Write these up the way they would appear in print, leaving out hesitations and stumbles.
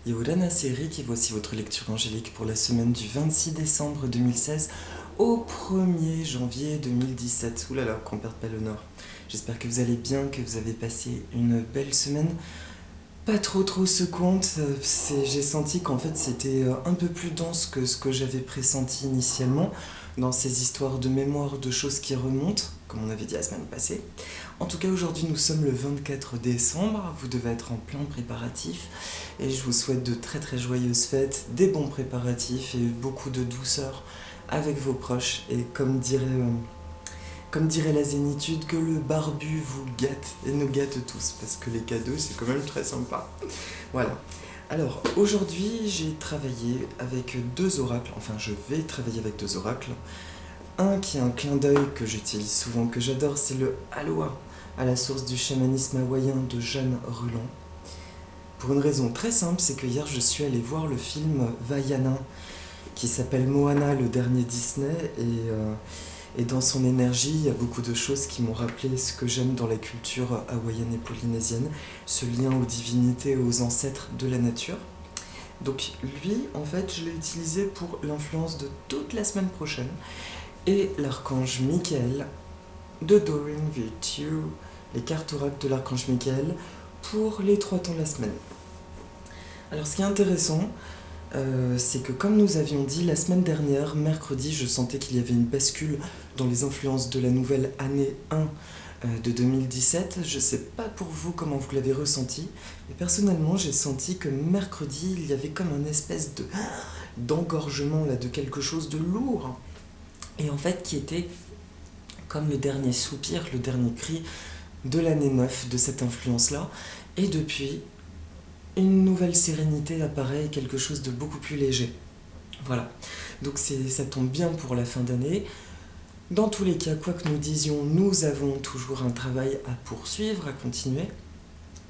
Yorana, c'est Eric et voici votre lecture angélique pour la semaine du 26 décembre 2016 au 1er janvier 2017. Oulala, qu'on perde pas le nord. J'espère que vous allez bien, que vous avez passé une belle semaine. Pas trop secouante, j'ai senti qu'en fait c'était un peu plus dense que ce que j'avais pressenti initialement dans ces histoires de mémoire de choses qui remontent, comme on avait dit la semaine passée. En tout cas, aujourd'hui nous sommes le 24 décembre, vous devez être en plein préparatif et je vous souhaite de très joyeuses fêtes, des bons préparatifs et beaucoup de douceur avec vos proches et comme dirait la zénitude, que le barbu vous gâte et nous gâte tous, parce que les cadeaux, c'est quand même très sympa. Voilà. Alors, aujourd'hui, j'ai travaillé avec deux oracles, enfin, je vais travailler avec deux oracles. Un qui est un clin d'œil que j'utilise souvent, que j'adore, c'est le Aloha, à la source du chamanisme hawaïen de Jeanne Ruland. Pour une raison très simple, c'est que hier, je suis allée voir le film Vaiana, qui s'appelle Moana, le dernier Disney, et dans son énergie, il y a beaucoup de choses qui m'ont rappelé ce que j'aime dans la culture hawaïenne et polynésienne, ce lien aux divinités, aux ancêtres de la nature. Donc lui, en fait, je l'ai utilisé pour l'influence de toute la semaine prochaine. Et l'archange Michael de Doreen Virtue, les cartes oracles de l'archange Michael, pour les 3 temps de la semaine. Alors ce qui est intéressant, c'est que comme nous avions dit la semaine dernière, mercredi, je sentais qu'il y avait une bascule dans les influences de la nouvelle année 1 de 2017. Je sais pas pour vous comment vous l'avez ressenti, mais personnellement j'ai senti que mercredi, il y avait comme un espèce d'engorgement là, de quelque chose de lourd, et en fait qui était comme le dernier soupir, le dernier cri de l'année 9 de cette influence-là, et depuis une nouvelle sérénité apparaît, quelque chose de beaucoup plus léger. Voilà, donc ça tombe bien pour la fin d'année. Dans tous les cas, quoi que nous disions, nous avons toujours un travail à poursuivre, à continuer,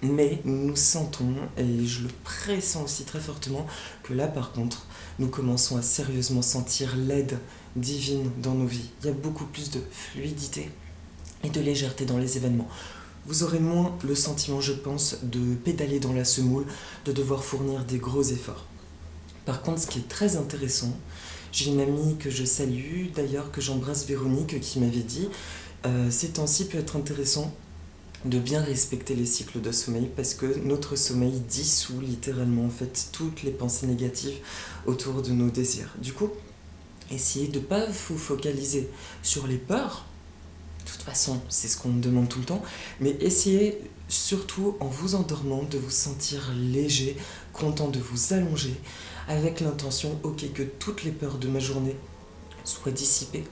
mais nous sentons, et je le pressens aussi très fortement, que là par contre, nous commençons à sérieusement sentir l'aide divine dans nos vies. Il y a beaucoup plus de fluidité et de légèreté dans les événements. Vous aurez moins le sentiment, je pense, de pédaler dans la semoule, de devoir fournir des gros efforts. Par contre, ce qui est très intéressant, j'ai une amie que je salue, d'ailleurs que j'embrasse, Véronique, qui m'avait dit ces temps-ci peut être intéressant de bien respecter les cycles de sommeil parce que notre sommeil dissout littéralement en fait toutes les pensées négatives autour de nos désirs. Du coup, essayez de ne pas vous focaliser sur les peurs. De toute façon, c'est ce qu'on me demande tout le temps, mais essayez surtout en vous endormant de vous sentir léger, content de vous allonger, avec l'intention, que toutes les peurs de ma journée soient dissipées,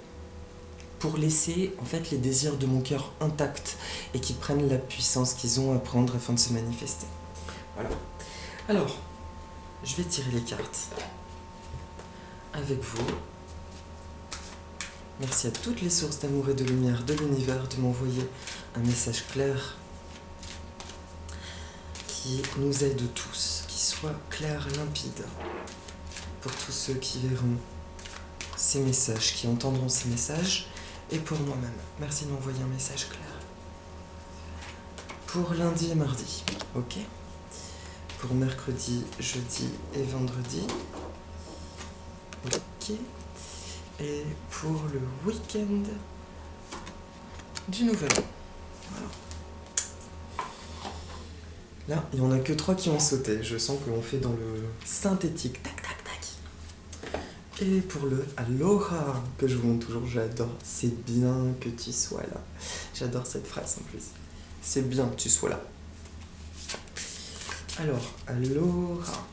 pour laisser en fait les désirs de mon cœur intacts et qui prennent la puissance qu'ils ont à prendre afin de se manifester. Voilà. Alors, je vais tirer les cartes avec vous. Merci à toutes les sources d'amour et de lumière de l'univers de m'envoyer un message clair qui nous aide tous, qui soit clair, limpide, pour tous ceux qui verront ces messages, qui entendront ces messages, et pour moi-même. Merci de m'envoyer un message clair. Pour lundi et mardi, ok. Pour mercredi, jeudi et vendredi, ok. Et pour le week-end du Nouvel An. Voilà. Là, il n'y en a que 3 qui ont sauté. Je sens qu'on fait dans le synthétique. Tac. Et pour le Aloha, que je vous montre toujours, j'adore. C'est bien que tu sois là. J'adore cette phrase en plus. C'est bien que tu sois là. Alors, Aloha.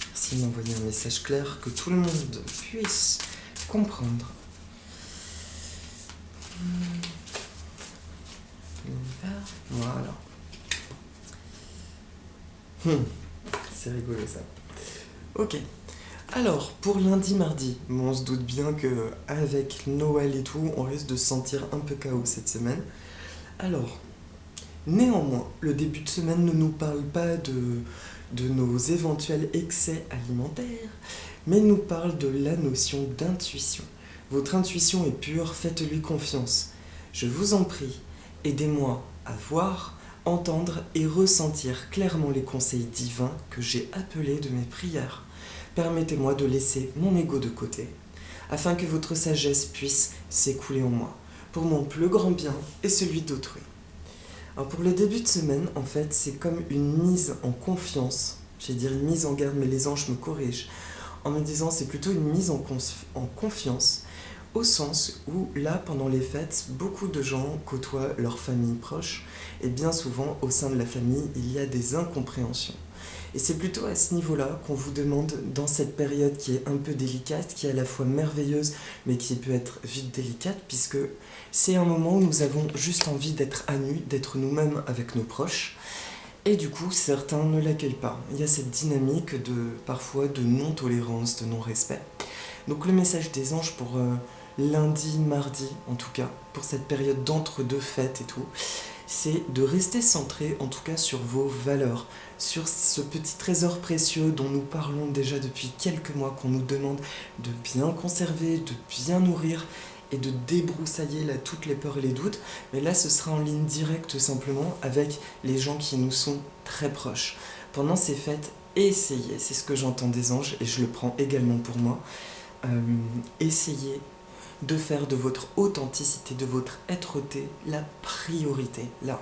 Merci de m'envoyer un message clair, que tout le monde puisse comprendre. Voilà. C'est rigolo ça. Ok. Alors, pour lundi, mardi, on se doute bien qu'avec Noël et tout, on risque de se sentir un peu chaos cette semaine. Alors, néanmoins, le début de semaine ne nous parle pas de nos éventuels excès alimentaires, mais nous parle de la notion d'intuition. Votre intuition est pure, faites-lui confiance. Je vous en prie, aidez-moi à voir entendre et ressentir clairement les conseils divins que j'ai appelés de mes prières. Permettez-moi de laisser mon ego de côté, afin que votre sagesse puisse s'écouler en moi, pour mon plus grand bien et celui d'autrui. Alors pour le début de semaine, en fait, c'est comme une mise en confiance, j'allais dire une mise en garde, mais les anges me corrigent, en me disant c'est plutôt une mise en confiance, au sens où là, pendant les fêtes, beaucoup de gens côtoient leur famille proche, et bien souvent, au sein de la famille, il y a des incompréhensions. Et c'est plutôt à ce niveau-là qu'on vous demande, dans cette période qui est un peu délicate, qui est à la fois merveilleuse, mais qui peut être vite délicate, puisque c'est un moment où nous avons juste envie d'être à nu, d'être nous-mêmes avec nos proches, et du coup, certains ne l'accueillent pas. Il y a cette dynamique parfois de non-tolérance, de non-respect. Donc le message des anges pour lundi, mardi, en tout cas, pour cette période d'entre-deux fêtes et tout, c'est de rester centré, en tout cas, sur vos valeurs, sur ce petit trésor précieux dont nous parlons déjà depuis quelques mois, qu'on nous demande de bien conserver, de bien nourrir et de débroussailler là, toutes les peurs et les doutes. Mais là, ce sera en ligne directe simplement avec les gens qui nous sont très proches. Pendant ces fêtes, essayez, c'est ce que j'entends des anges et je le prends également pour moi, essayez de faire de votre authenticité, de votre être-té, la priorité, là.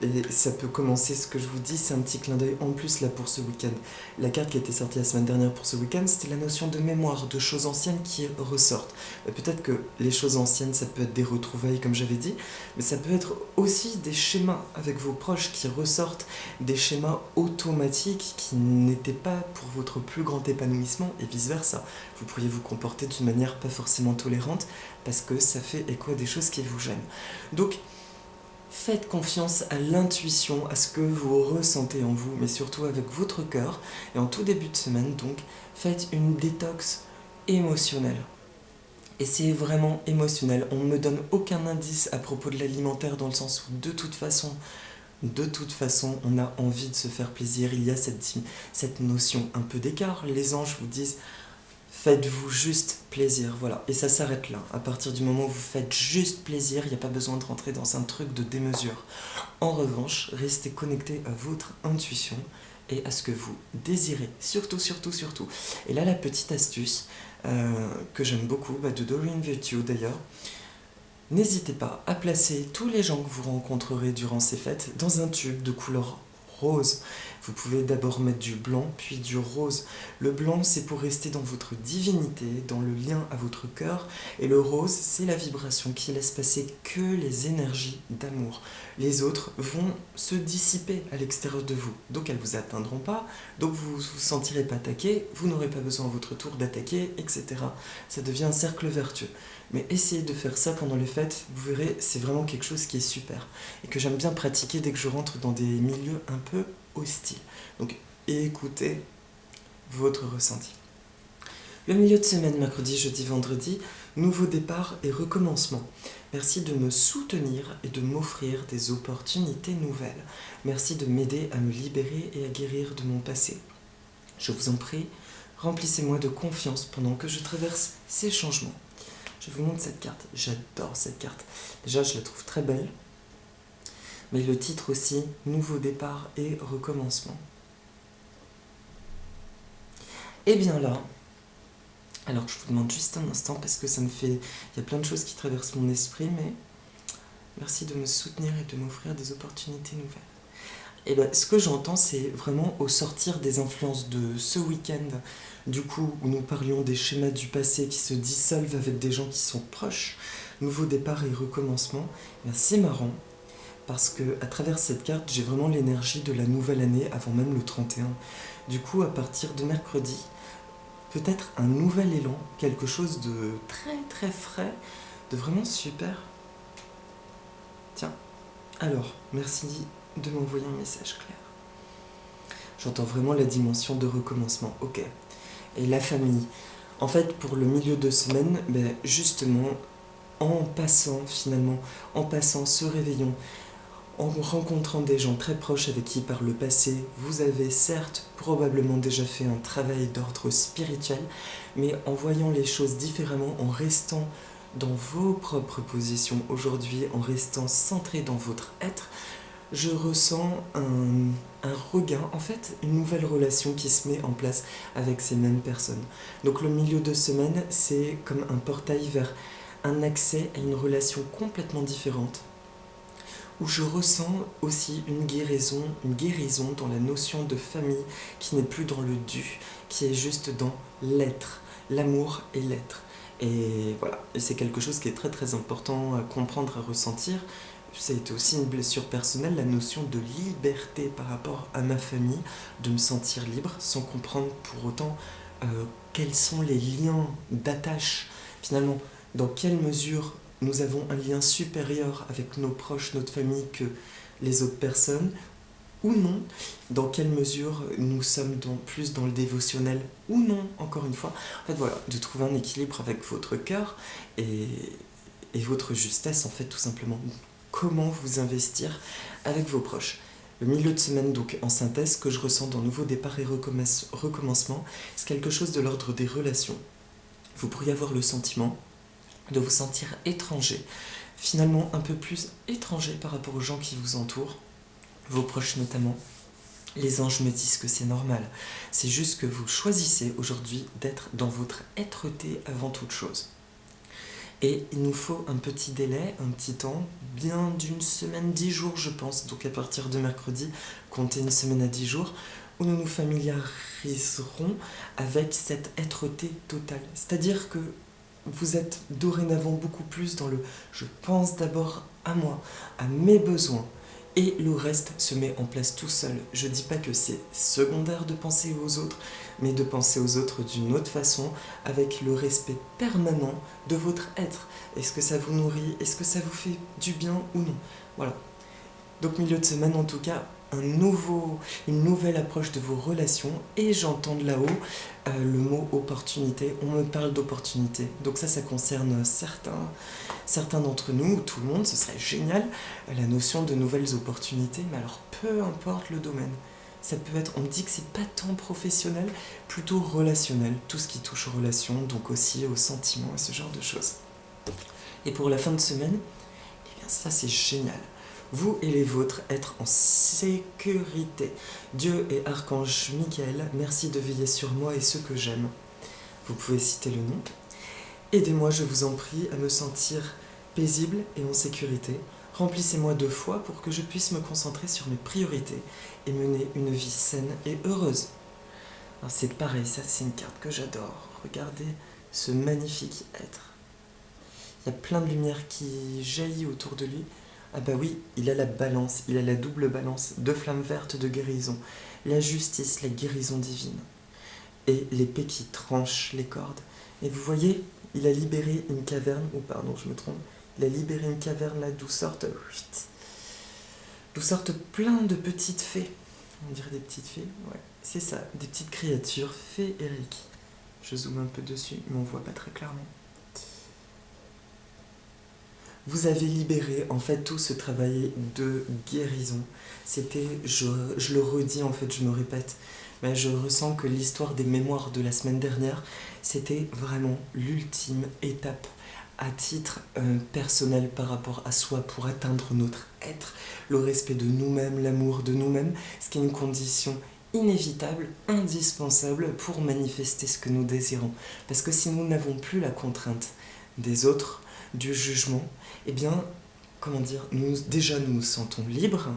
Et ça peut commencer, ce que je vous dis, c'est un petit clin d'œil en plus là pour ce week-end. La carte qui a été sortie la semaine dernière pour ce week-end, c'était la notion de mémoire, de choses anciennes qui ressortent. Peut-être que les choses anciennes, ça peut être des retrouvailles comme j'avais dit, mais ça peut être aussi des schémas avec vos proches qui ressortent, des schémas automatiques qui n'étaient pas pour votre plus grand épanouissement et vice-versa. Vous pourriez vous comporter d'une manière pas forcément tolérante parce que ça fait écho à des choses qui vous gênent. Donc, faites confiance à l'intuition, à ce que vous ressentez en vous, mais surtout avec votre cœur. Et en tout début de semaine, donc, faites une détox émotionnelle. Et c'est vraiment émotionnel. On ne me donne aucun indice à propos de l'alimentaire dans le sens où de toute façon, on a envie de se faire plaisir. Il y a cette notion un peu d'écart. Les anges vous disent faites-vous juste plaisir, voilà. Et ça s'arrête là. À partir du moment où vous faites juste plaisir, il n'y a pas besoin de rentrer dans un truc de démesure. En revanche, restez connecté à votre intuition et à ce que vous désirez. Surtout, surtout, surtout. Et là, la petite astuce que j'aime beaucoup, de Doreen Virtue d'ailleurs, n'hésitez pas à placer tous les gens que vous rencontrerez durant ces fêtes dans un tube de couleur rose. Vous pouvez d'abord mettre du blanc, puis du rose. Le blanc, c'est pour rester dans votre divinité, dans le lien à votre cœur. Et le rose, c'est la vibration qui laisse passer que les énergies d'amour. Les autres vont se dissiper à l'extérieur de vous. Donc elles ne vous atteindront pas, donc vous ne vous sentirez pas attaqué, vous n'aurez pas besoin à votre tour d'attaquer, etc. Ça devient un cercle vertueux. Mais essayez de faire ça pendant les fêtes, vous verrez, c'est vraiment quelque chose qui est super. Et que j'aime bien pratiquer dès que je rentre dans des milieux un peu hostiles. Donc écoutez votre ressenti. Le milieu de semaine, mercredi, jeudi, vendredi, nouveau départ et recommencement. Merci de me soutenir et de m'offrir des opportunités nouvelles. Merci de m'aider à me libérer et à guérir de mon passé. Je vous en prie, remplissez-moi de confiance pendant que je traverse ces changements. Je vous montre cette carte, j'adore cette carte. Déjà, je la trouve très belle. Mais le titre aussi, nouveau départ et recommencement. Et bien là, alors je vous demande juste un instant parce que ça me fait... Il y a plein de choses qui traversent mon esprit, mais merci de me soutenir et de m'offrir des opportunités nouvelles. Et bien, ce que j'entends, c'est vraiment au sortir des influences de ce week-end, du coup, où nous parlions des schémas du passé qui se dissolvent avec des gens qui sont proches, nouveau départ et recommencement, c'est marrant, parce que à travers cette carte, j'ai vraiment l'énergie de la nouvelle année avant même le 31. Du coup, à partir de mercredi, peut-être un nouvel élan, quelque chose de très très frais, de vraiment super. Tiens, alors, merci de m'envoyer un message clair. J'entends vraiment la dimension de recommencement, ok. Et la famille. En fait, pour le milieu de semaine, justement, en passant ce réveillon, en rencontrant des gens très proches avec qui par le passé, vous avez certes probablement déjà fait un travail d'ordre spirituel, mais en voyant les choses différemment, en restant dans vos propres positions aujourd'hui, en restant centré dans votre être, je ressens un regain, en fait, une nouvelle relation qui se met en place avec ces mêmes personnes. Donc le milieu de semaine, c'est comme un portail vers un accès à une relation complètement différente, où je ressens aussi une guérison dans la notion de famille qui n'est plus dans le dû, qui est juste dans l'être, l'amour et l'être. Et voilà, et c'est quelque chose qui est très très important à comprendre, à ressentir. Ça a été aussi une blessure personnelle, la notion de liberté par rapport à ma famille, de me sentir libre sans comprendre pour autant quels sont les liens d'attache. Finalement, dans quelle mesure nous avons un lien supérieur avec nos proches, notre famille que les autres personnes, ou non, dans quelle mesure nous sommes plus dans le dévotionnel, ou non, encore une fois. En fait, voilà, de trouver un équilibre avec votre cœur et votre justesse, en fait, tout simplement. Comment vous investir avec vos proches. Le milieu de semaine, donc en synthèse, que je ressens dans nouveau départ et recommencement, c'est quelque chose de l'ordre des relations. Vous pourriez avoir le sentiment de vous sentir étranger, finalement un peu plus étranger par rapport aux gens qui vous entourent, vos proches notamment. Les anges me disent que c'est normal. C'est juste que vous choisissez aujourd'hui d'être dans votre être-té avant toute chose. Et il nous faut un petit délai, un petit temps, bien d'une semaine, 10 jours je pense, donc à partir de mercredi, comptez une semaine à 10 jours, où nous nous familiariserons avec cet être-té total. C'est-à-dire que vous êtes dorénavant beaucoup plus dans le je pense d'abord à moi, à mes besoins, et le reste se met en place tout seul. Je dis pas que c'est secondaire de penser aux autres, mais de penser aux autres d'une autre façon, avec le respect permanent de votre être. Est-ce que ça vous nourrit? Est-ce que ça vous fait du bien ou non? Voilà. Donc milieu de semaine en tout cas, une nouvelle approche de vos relations, et j'entends de là-haut le mot opportunité. On me parle d'opportunité, donc ça concerne certains d'entre nous, ou tout le monde, ce serait génial, la notion de nouvelles opportunités, mais alors peu importe le domaine. Ça peut être, on me dit que c'est pas tant professionnel, plutôt relationnel, tout ce qui touche aux relations, donc aussi aux sentiments et ce genre de choses. Et pour la fin de semaine, eh bien ça c'est génial. Vous et les vôtres être en sécurité. Dieu et Archange Michael, merci de veiller sur moi et ceux que j'aime. Vous pouvez citer le nom. Aidez-moi, je vous en prie, à me sentir paisible et en sécurité. Remplissez-moi de foi pour que je puisse me concentrer sur mes priorités et mener une vie saine et heureuse. Alors c'est pareil, ça c'est une carte que j'adore. Regardez ce magnifique être. Il y a plein de lumière qui jaillit autour de lui. Ah bah oui, il a la balance, il a la double balance, 2 flammes vertes de guérison, la justice, la guérison divine, et l'épée qui tranche les cordes. Et vous voyez, il a libéré une caverne, oh pardon, je me trompe, il a libéré une caverne là d'où sortent plein de petites fées. On dirait des petites fées, ouais, c'est ça, des petites créatures féeriques. Je zoome un peu dessus, mais on voit pas très clairement. Vous avez libéré en fait tout ce travail de guérison. C'était, je le redis en fait, je me répète, mais je ressens que l'histoire des mémoires de la semaine dernière, c'était vraiment l'ultime étape à titre personnel par rapport à soi pour atteindre notre être, le respect de nous-mêmes, l'amour de nous-mêmes, ce qui est une condition inévitable, indispensable pour manifester ce que nous désirons. Parce que si nous n'avons plus la contrainte des autres, du jugement, eh bien, comment dire, déjà nous nous sentons libres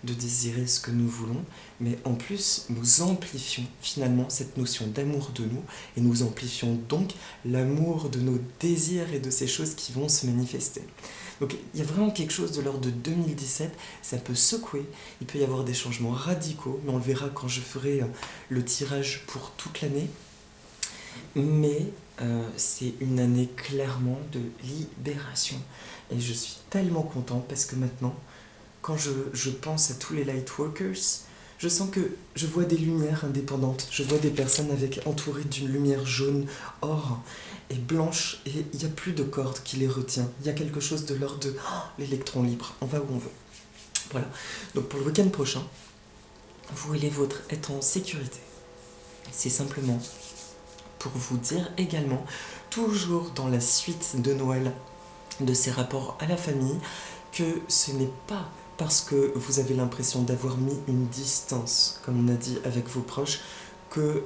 de désirer ce que nous voulons, mais en plus nous amplifions finalement cette notion d'amour de nous, et nous amplifions donc l'amour de nos désirs et de ces choses qui vont se manifester. Donc il y a vraiment quelque chose de l'ordre de 2017, ça peut secouer, il peut y avoir des changements radicaux, mais on le verra quand je ferai le tirage pour toute l'année. Mais c'est une année clairement de libération. Et je suis tellement content parce que maintenant, quand je pense à tous les Lightworkers, je sens que je vois des lumières indépendantes. Je vois des personnes entourées d'une lumière jaune, or et blanche, et il n'y a plus de corde qui les retient. Il y a quelque chose de l'ordre de l'électron libre. On va où on veut. Voilà. Donc pour le week-end prochain, vous et les vôtres êtes en sécurité. C'est simplement pour vous dire également, toujours dans la suite de Noël, de ces rapports à la famille, que ce n'est pas parce que vous avez l'impression d'avoir mis une distance, comme on a dit, avec vos proches, que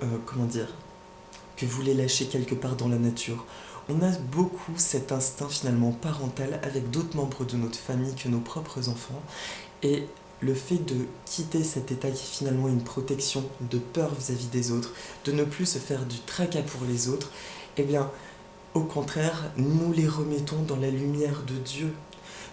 vous les lâchez quelque part dans la nature. On a beaucoup cet instinct finalement parental avec d'autres membres de notre famille que nos propres enfants, et le fait de quitter cet état qui est finalement une protection de peur vis-à-vis des autres, de ne plus se faire du tracas pour les autres, eh bien, au contraire, nous les remettons dans la lumière de Dieu.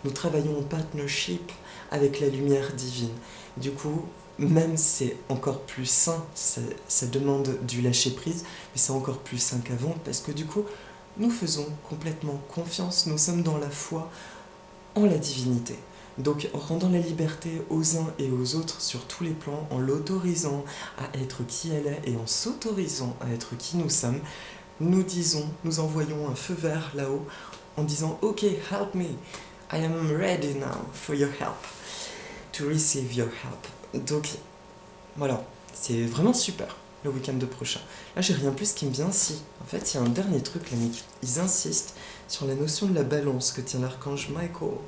Nous travaillons en partnership avec la lumière divine. Du coup, même c'est encore plus sain, ça demande du lâcher-prise, mais c'est encore plus sain qu'avant, parce que du coup, nous faisons complètement confiance, nous sommes dans la foi en la divinité. Donc en rendant la liberté aux uns et aux autres sur tous les plans, en l'autorisant à être qui elle est et en s'autorisant à être qui nous sommes, nous envoyons un feu vert là-haut en disant OK, help me, I am ready now for your help, to receive your help. Donc voilà, c'est vraiment super le week-end prochain. Là j'ai rien plus qui me vient si, en fait il y a un dernier truc là, ils insistent sur la notion de la balance que tient l'archange Michael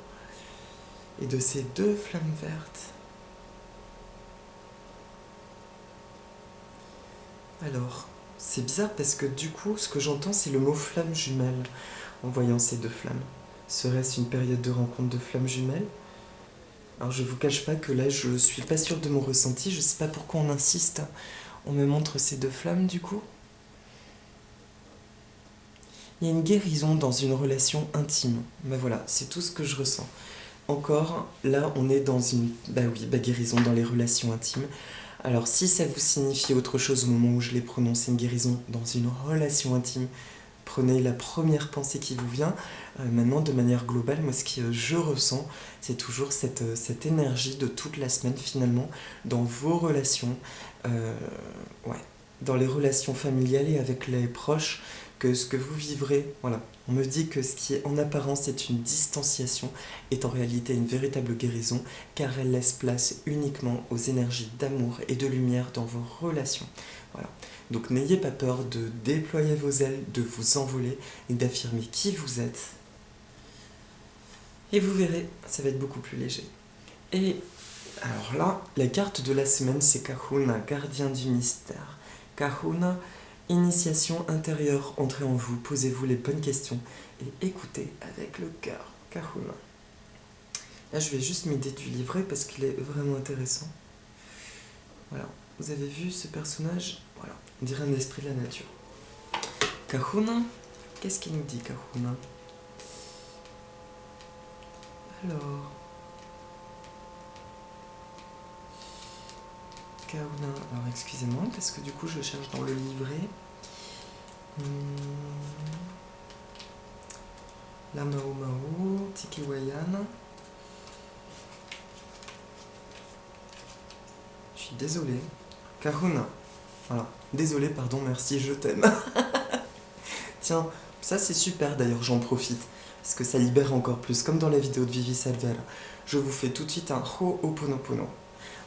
et de ces deux flammes vertes. Alors, c'est bizarre parce que du coup, ce que j'entends, c'est le mot flamme jumelle en voyant ces deux flammes. Serait-ce une période de rencontre de flammes jumelles? Alors, je vous cache pas que là, je suis pas sûre de mon ressenti. Je sais pas pourquoi on insiste. On me montre ces deux flammes du coup. Il y a une guérison dans une relation intime. Ben voilà, c'est tout ce que je ressens. Encore, là, on est dans une guérison dans les relations intimes. Alors, si ça vous signifie autre chose au moment où je l'ai prononcé, une guérison dans une relation intime, prenez la première pensée qui vous vient. Maintenant, de manière globale, moi, ce que je ressens, c'est toujours cette énergie de toute la semaine, finalement, dans vos relations, dans les relations familiales et avec les proches, que ce que vous vivrez, voilà. On me dit que ce qui est en apparence est une distanciation est en réalité une véritable guérison, car elle laisse place uniquement aux énergies d'amour et de lumière dans vos relations. Voilà. Donc n'ayez pas peur de déployer vos ailes, de vous envoler et d'affirmer qui vous êtes. Et vous verrez, ça va être beaucoup plus léger. Et alors là, la carte de la semaine, c'est Kahuna, gardien du mystère. Kahuna, initiation intérieure, entrez en vous, posez-vous les bonnes questions et écoutez avec le cœur. Kahuna. Là, je vais juste m'aider du livret parce qu'il est vraiment intéressant. Voilà, vous avez vu ce personnage? Voilà, on dirait un esprit de la nature. Kahuna, qu'est-ce qu'il nous dit, Kahuna? Alors... Kahuna, alors excusez-moi, parce que du coup je cherche dans le livret. La Mao Mao, Tikiwayan. Je suis désolé. Kahuna. Voilà. Désolé, pardon, merci, je t'aime. Tiens, ça c'est super d'ailleurs, j'en profite. Parce que ça libère encore plus. Comme dans la vidéo de Vivi Salvel. Je vous fais tout de suite un Ho'oponopono.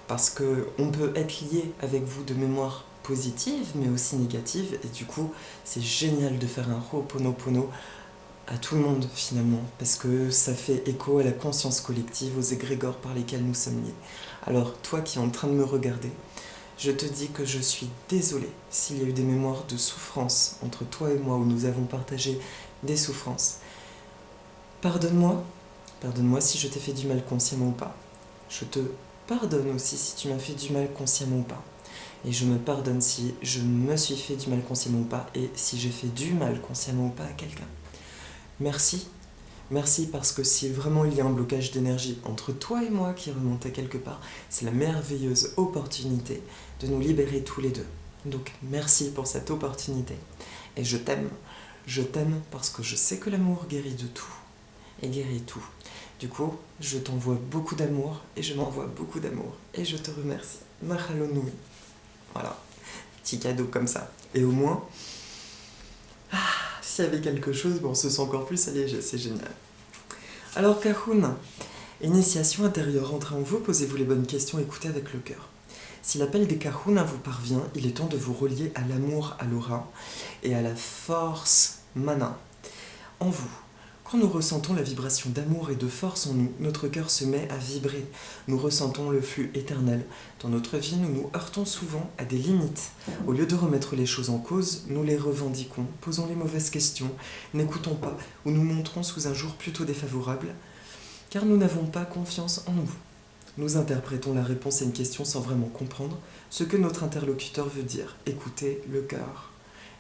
Parce qu'on peut être lié avec vous de mémoire positive, mais aussi négative, et du coup, c'est génial de faire un Ho'oponopono à tout le monde, finalement, parce que ça fait écho à la conscience collective, aux égrégores par lesquels nous sommes liés. Alors, toi qui es en train de me regarder, je te dis que je suis désolée s'il y a eu des mémoires de souffrance entre toi et moi, où nous avons partagé des souffrances. Pardonne-moi si je t'ai fait du mal consciemment ou pas. Je te pardonne aussi si tu m'as fait du mal consciemment ou pas. Et je me pardonne si je me suis fait du mal consciemment ou pas, et si j'ai fait du mal consciemment ou pas à quelqu'un. Merci. Merci parce que si vraiment il y a un blocage d'énergie entre toi et moi qui remonte à quelque part, c'est la merveilleuse opportunité de nous libérer tous les deux. Donc merci pour cette opportunité. Et je t'aime. Je t'aime parce que je sais que l'amour guérit de tout. Et guérit tout. Du coup, je t'envoie beaucoup d'amour et je m'envoie beaucoup d'amour. Et je te remercie. Mahalo nui. Voilà. Petit cadeau comme ça. Et au moins, s'il y avait quelque chose, on se sent encore plus allégé. C'est génial. Alors, Kahuna, initiation intérieure, entrez en vous, posez-vous les bonnes questions, écoutez avec le cœur. Si l'appel des Kahuna vous parvient, il est temps de vous relier à l'amour, à l'aura et à la force mana en vous. Quand nous ressentons la vibration d'amour et de force en nous, notre cœur se met à vibrer. Nous ressentons le flux éternel. Dans notre vie, nous nous heurtons souvent à des limites. Au lieu de remettre les choses en cause, nous les revendiquons, posons les mauvaises questions, n'écoutons pas ou nous montrons sous un jour plutôt défavorable, car nous n'avons pas confiance en nous. Nous interprétons la réponse à une question sans vraiment comprendre ce que notre interlocuteur veut dire. Écoutez le cœur.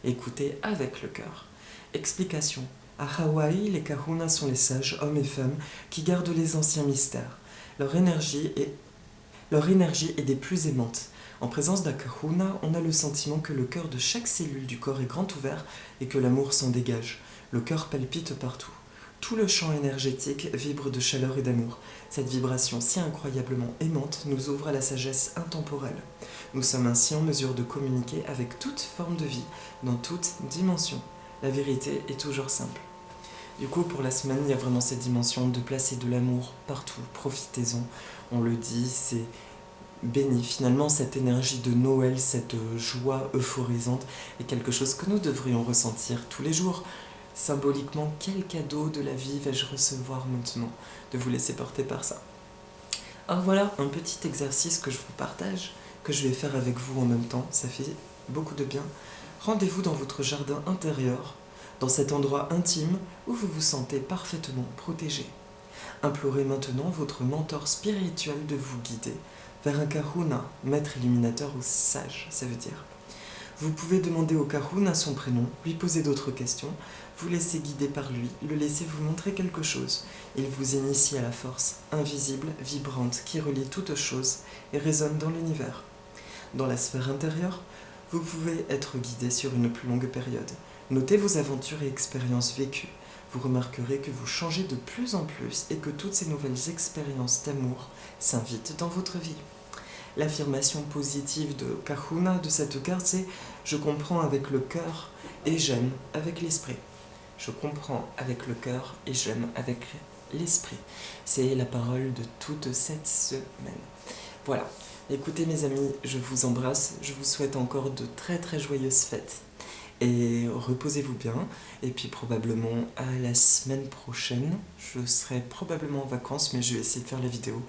Écoutez avec le cœur. Explication. À Hawaï, les kahunas sont les sages, hommes et femmes, qui gardent les anciens mystères. Leur énergie est des plus aimantes. En présence d'un kahuna, on a le sentiment que le cœur de chaque cellule du corps est grand ouvert et que l'amour s'en dégage. Le cœur palpite partout. Tout le champ énergétique vibre de chaleur et d'amour. Cette vibration si incroyablement aimante nous ouvre à la sagesse intemporelle. Nous sommes ainsi en mesure de communiquer avec toute forme de vie, dans toute dimension. La vérité est toujours simple. Du coup, pour la semaine, il y a vraiment cette dimension de placer de l'amour partout. Profitez-en. On le dit, c'est béni. Finalement, cette énergie de Noël, cette joie euphorisante est quelque chose que nous devrions ressentir tous les jours. Symboliquement, quel cadeau de la vie vais-je recevoir maintenant? De vous laisser porter par ça. Alors voilà, un petit exercice que je vous partage, que je vais faire avec vous en même temps. Ça fait beaucoup de bien. Rendez-vous dans votre jardin intérieur, dans cet endroit intime où vous vous sentez parfaitement protégé. Implorez maintenant votre mentor spirituel de vous guider vers un kahuna, maître illuminateur ou sage, ça veut dire. Vous pouvez demander au kahuna son prénom, lui poser d'autres questions, vous laisser guider par lui, le laisser vous montrer quelque chose. Il vous initie à la force invisible, vibrante, qui relie toutes choses et résonne dans l'univers. Dans la sphère intérieure, vous pouvez être guidé sur une plus longue période. Notez vos aventures et expériences vécues. Vous remarquerez que vous changez de plus en plus et que toutes ces nouvelles expériences d'amour s'invitent dans votre vie. L'affirmation positive de Kahuna de cette carte, c'est « Je comprends avec le cœur et j'aime avec l'esprit ». Je comprends avec le cœur et j'aime avec l'esprit. C'est la parole de toute cette semaine. Voilà. Écoutez mes amis, je vous embrasse, je vous souhaite encore de très très joyeuses fêtes. Et reposez-vous bien, et puis probablement à la semaine prochaine, je serai probablement en vacances, mais je vais essayer de faire la vidéo.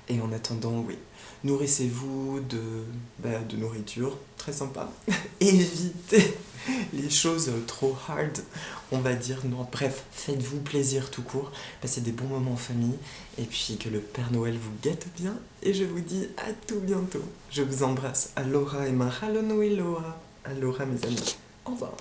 Et en attendant, oui, nourrissez-vous de nourriture, très sympa. Évitez les choses trop hard, on va dire. Non, bref, faites-vous plaisir tout court, passez des bons moments en famille, et puis que le Père Noël vous guette bien. Et je vous dis à tout bientôt. Je vous embrasse. Aloha et mahalo nui loa. Aloha mes amis. Au revoir.